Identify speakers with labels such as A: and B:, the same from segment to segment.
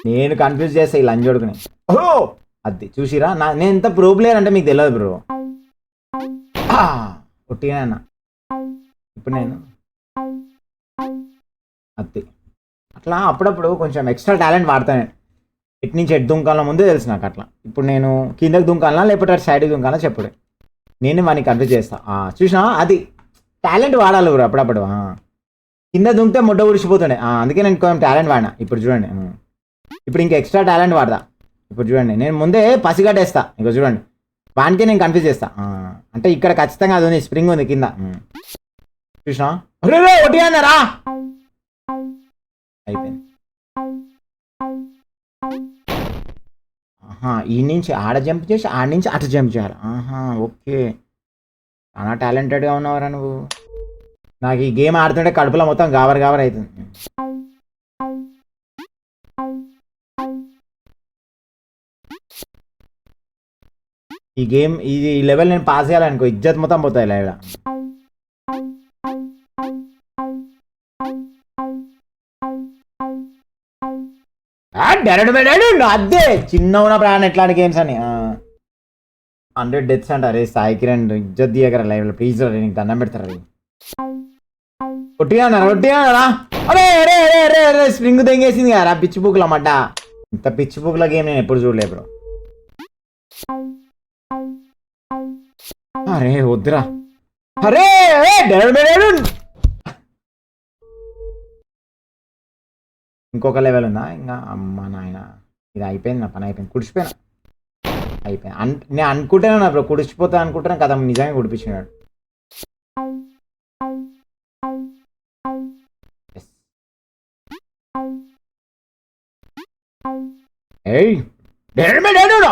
A: నేను కన్ఫ్యూజ్ చేస్తా ఈ లంజోడుకుని. ఓహో అది చూసిరా నేను ఎంత ప్రో ప్లేయర్ అంటే మీకు తెలియదు బ్రో. ఒట్టిగా ఇప్పుడు నేను అది అట్లా అప్పుడప్పుడు కొంచెం ఎక్స్ట్రా టాలెంట్ వాడతాను. ఎటు నుంచి ఎటు దుంకాల ముందే తెలుసు నాకు అట్లా. ఇప్పుడు నేను కిందకి దుంకాలనా లేకపోతే అటు సైడ్కి దుంకాలనా చెప్పుడు నేను వానికి కన్ఫ్యూజ్ చేస్తా. చూసినా అది టాలెంట్ వాడాలి బ్రో అప్పుడప్పుడు. కింద దుంకితే ముడ్డ ఉడిచిపోతుండే, అందుకే నేను కొంచెం టాలెంట్ వాడినా. ఇప్పుడు చూడండి, ఇప్పుడు ఇంకా ఎక్స్ట్రా టాలెంట్ వాడతా. ఇప్పుడు చూడండి నేను ముందే పసిగట్టేస్తా. ఇంకో చూడండి వానికే నేను కన్ఫ్యూజ్ చేస్తా. అంటే ఇక్కడ ఖచ్చితంగా అది ఉంది, స్ప్రింగ్ ఉంది కింద. చూసినా ఒకటి అన్నారా అయిపోయింది. ఈ నుంచి ఆడ జంప్ చేసి ఆడ నుంచి అటు జంప్ చేయాలి. ఓకే చాలా టాలెంటెడ్గా ఉన్నావురా నువ్వు. నాకు ఈ గేమ్ ఆడుతుంటే కడుపులో మొత్తం గావర్ గావర్ అవుతుంది. ఈ గేమ్ ఈ లెవెల్ నేను పాస్ చేయాలనుకో ఇజ్జత్ మొత్తం పోతాయి లైవ్లో. అదే చిన్న ఉన్నప్పుడు ఆడిన ఎట్లాంటి గేమ్స్ అని 100 డెత్స్ అంటారు. సాయి కిరణ్ ఇజ్జత్ దియగర లైవ్లో ప్లీజ్ నీకు దండం పెడతారు. ఒట్టిగా అరే అరే అరే అరే అరే స్ప్రింగ్ తెంగేసింది కదా పిచ్చి బుక్ల అన్నమాట. ఇంత పిచ్చి బుక్ల గేమ్ నేను ఎప్పుడు చూడలే బ్రో. అరే వద్దురా అరే ఇంకొక లెవెల్ ఉందా ఇంకా? అమ్మ నాయన ఇది అయిపోయింది, నా పని అయిపోయింది. కుడిచిపోయినా అయిపోయింది. నేను అనుకుంటాను బ్రో కుడిచిపోతా అనుకుంటాను కదా, నిజంగా కుడిపించినాడు.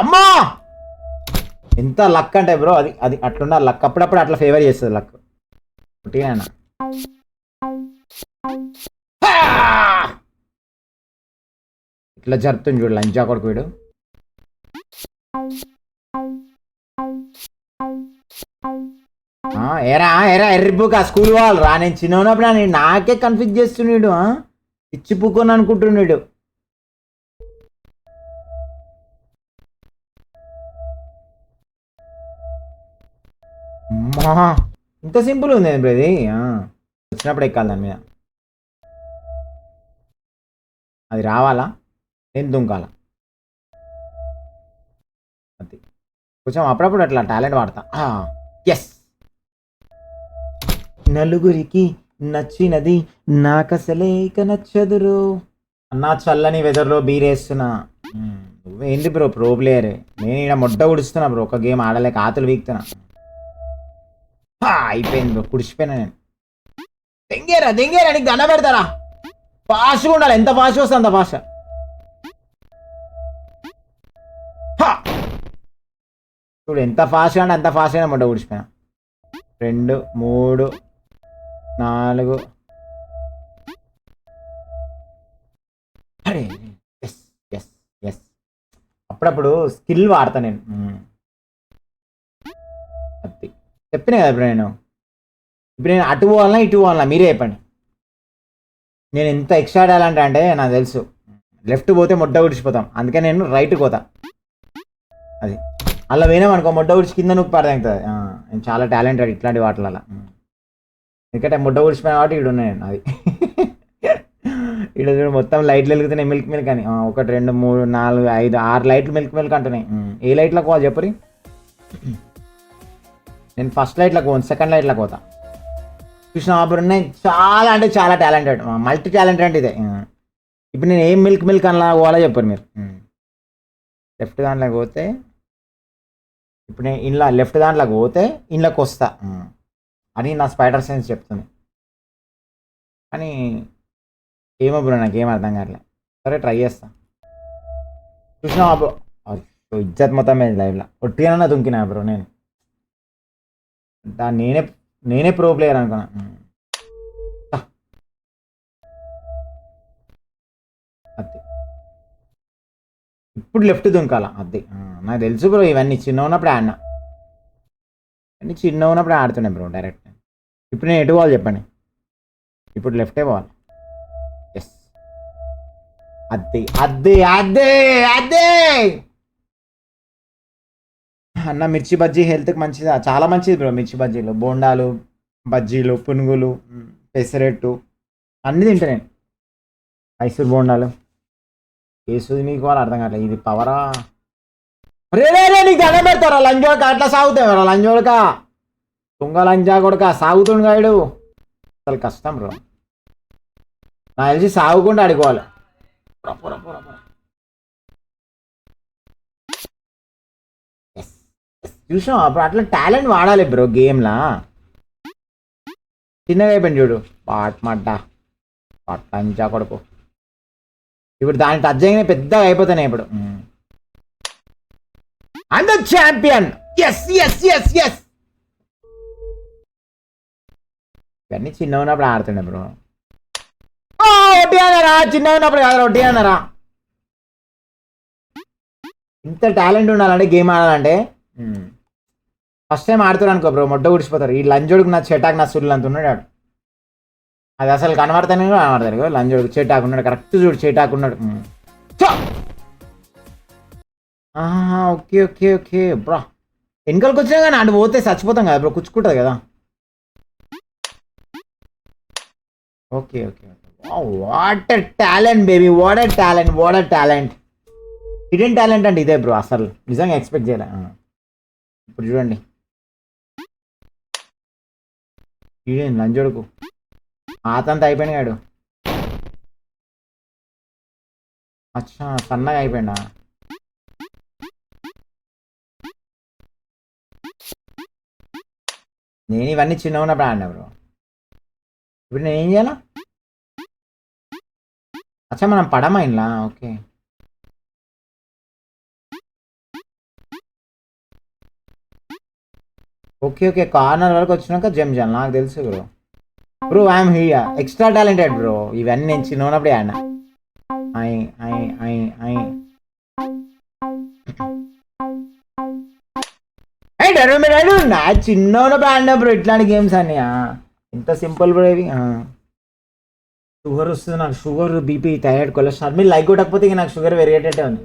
A: అమ్మా ఎంత లక్ అంటే బ్రో, అది అది అట్లున్న లక్ అప్పుడప్పుడు అట్లా ఫేవర్ చేస్తుంది లక్. ఒకటిగా ఇట్లా జరుపుతుంది చూడు లంచా కొడుకు వీడు. ఎరా ఎరా ఎర్రిపుక స్కూల్ వాళ్ళు రా. నేను చిన్న ఉన్నప్పుడు నేను నాకే కన్ఫ్యూజ్ చేస్తున్నాడు, ఇచ్చి పుక్కొని అనుకుంటున్నాడు. అమ్మా ఇంత సింపుల్ ఉంది బ్రో ఇది. వచ్చినప్పుడు ఎక్కాలి దాని మీద, అది రావాలా నేను దుంకాల. అది కొంచెం అప్పుడప్పుడు అట్లా టాలెంట్ వాడతా. ఎస్ నలుగురికి నచ్చినది నాకసలే ఇక నచ్చదురు అన్నా. చల్లని వెదర్లో బీరేస్తున్నా. నువ్వేంటి బ్రో ప్రో ప్లేయర్, నేను ఇక్కడ మొట్ట ఉడుస్తున్నా బ్రో. ఒక గేమ్ ఆడలేక ఆతులు వీక్తున్నా. అయిపోయింది బ్రో కుడిచిపోయినా నేను. దెంగేరా దెంగేరా నీకు దండ పెడతారా. ఫాస్ట్గా ఉండాలి, ఎంత ఫాస్ట్ వస్తే అంత ఫాస్ట్. చూడు ఎంత ఫాస్ట్గా అంటే అంత ఫాస్ట్ అయినా మొట్ట కుడిచిపోయినా. 2 3 4 అరే ఎస్ ఎస్ ఎస్ అప్పుడప్పుడు స్కిల్ వాడతా నేను. అది చెప్పినా కదా ఇప్పుడు నేను అటు పోవాలన్నా ఇటు పోవాలన్నా మీరే చెప్పండి. నేను ఎంత ఎక్స్ట్రా టాలెంట్ అంటే నాకు తెలుసు, లెఫ్ట్ పోతే మొట్ట ఉడిచిపోతాం, అందుకే నేను రైట్ పోతా. అది అలా పోయినామనుకో మొట్ట ఉడిచి కింద నొక్కి పడతాగుతుంది. నేను చాలా టాలెంటెడ్ ఇట్లాంటి వాటిలలో. ఎందుకంటే ముడ్డ ఉడిచిపోయిన కాబట్టి ఇక్కడ ఉన్నాయి నేను. అది ఇక్కడ చూడు మొత్తం లైట్లు వెలుగుతున్నాయి మిల్క్ మిల్క్ అని. 1 2 3 4 5 6 లైట్లు మిల్క్ మిల్క్ అంటున్నాయి. ఏ లైట్లకు పోవాలి చెప్పరి. నేను ఫస్ట్ లైట్లకు పోను, సెకండ్ లైట్లకు పోతా. కృష్ణ అప్పుడు ఉన్నాయి చాలా అంటే చాలా టాలెంటెడ్, మల్టీ టాలెంటెడ్ ఇదే. ఇప్పుడు నేను ఏం మిల్క్ మిల్క్ అలా పోవాలో చెప్పారు మీరు. లెఫ్ట్ దాంట్లోకి పోతే ఇప్పుడు నేను ఇంట్లో లెఫ్ట్ దాంట్లోకి పోతే ఇంట్లోకి వస్తా అని నా స్పైడర్ సెన్స్ చెప్తుంది. కానీ ఏమో బ్రో నాకేం అర్థం కావట్లే. సరే ట్రై చేస్తా. కృష్ణ బ్రో ఇజ్జత్ మొత్తం మీద లైవ్లో ఒట్టిగానన్నా దుంకినా బ్రో. నేను దాన్ని నేనే ప్రో ప్లేయర్ అనుకున్నా. అది ఇప్పుడు లెఫ్ట్ దుంకాల. అది నాకు తెలుసు బ్రో, ఇవన్నీ చిన్న ఉన్నప్పుడు ఆడినా, అన్నీ చిన్న ఉన్నప్పుడు ఆడుతున్నాయి బ్రో డైరెక్ట్. ఇప్పుడు నేను ఎటు పోవాలి చెప్పండి. ఇప్పుడు లెఫ్టే పోవాలి. ఎస్ అదే అదే అదే అదే అన్న మిర్చి బజ్జీ హెల్త్కి మంచిదా? చాలా మంచిది బ్రో. మిర్చి బజ్జీలు, బోండాలు, బజ్జీలు, పునుగులు, పెసరెట్టు అన్నీ తింటా నేను. మైసూర్ బోండాలు వేసుది నీకు వాళ్ళు అర్థం కావట్లేదు. ఇది పవరా? రే రే రే నీకు దండం పెడతారా లంజోడక? అట్లా సాగుతాయి రా లంజోడక, తుంగ లంజా కొడక సాగుతుండు గాయడు. అసలు కష్టం బ్రో. నాకు తెలిసి సాగుకుండా ఆడుకోవాలి. చూసాం అప్పుడు అట్లా టాలెంట్ వాడాలి బ్రో గేమ్లా. చిన్నగా అయిపోయింది చూడు, పాట్మడ్డ పట్టంచా కొడుకు. ఇప్పుడు దాన్ని టచ్ చేయగానే పెద్దగా అయిపోతాయి ఇప్పుడు. And the champion. S S S S. ఇవన్నీ చిన్న ఉన్నప్పుడు ఆడుతుండే బ్రో. ఒట్టి అన్నారా? చిన్న ఉన్నప్పుడు కాదు, ఒట్టి అన్నారా? ఇంత టాలెంట్ ఉండాలంటే గేమ్ ఆడాలంటే ఫస్ట్ టైం ఆడుతారు అనుకో బ్రో, మొట్ట ఊడిచిపోతారు. ఈ లంజోడుకు నా చెటాక్ నా సుళ్ళు అంత ఉన్నాడు. అది అసలు కనబడతానే కనబడతారు. లంజోడుకు చెటాకు ఉన్నాడు, కరెక్ట్ చూడు చెటాకు ఉన్నాడు. ఓకే ఓకే ఓకే బ్రా. వెనకాలకి వచ్చినా కానీ అటు పోతే చచ్చిపోతాం కదా బ్రో, కుచ్చుకుంటుంది కదా. Okay okay what talent baby, what talent, what talent. Hidden talent అంటే ఇదే బ్రో, అసలు నిజంగా ఎక్స్పెక్ట్ చేయలే. ఇప్పుడు చూడండి హిడెన్ లంజోడుకు ఆతంతా అయిపోయినా గాడు. అచ్చా సన్నగా అయిపోయినా. నేను ఇవన్నీ చిన్న ఉన్నప్పుడు ఆడినా బ్రో. ఇప్పుడు నేను ఏం చేయాలా? అచ్చా మనం పడమా ఇలా? ఓకే ఓకే ఓకే కార్నర్ వరకు వచ్చినాక జంప్ చేయాలి, నాకు తెలుసు bro. Bro I'm here, extra talented bro. ఇవన్నీ నేను చిన్న ఉన్నప్పుడే ఆడినా. ఐ ఐ ఐ ఐ నా చిన్న ఉన్నప్పుడు ఆడినా బ్రో ఇట్లాంటి గేమ్స్ అన్నీ. ఎంత సింపుల్ బ్రో ఇవి. షుగర్ వస్తుంది నాకు, షుగర్, బీపీ, థైరాయిడ్, కొలెస్ట్రాల్. మీరు లైక్ కొట్టకపోతే ఇక నాకు షుగర్ పెరిగేటట్టే ఉంది.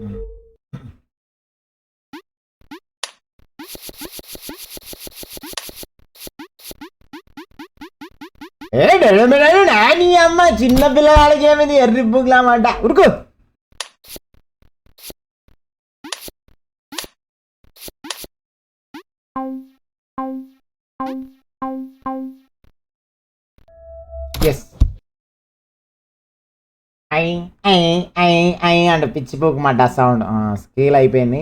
A: నీ అమ్మ చిన్న పిల్లలకి ఏమిది ఎర్రి బుగ్లామంట ఉరుకు. ఎస్ ఐ ఐ ఐ ఐ అంటే పిచ్చి పోకు మాట సౌండ్ స్కేల్ అయిపోయింది.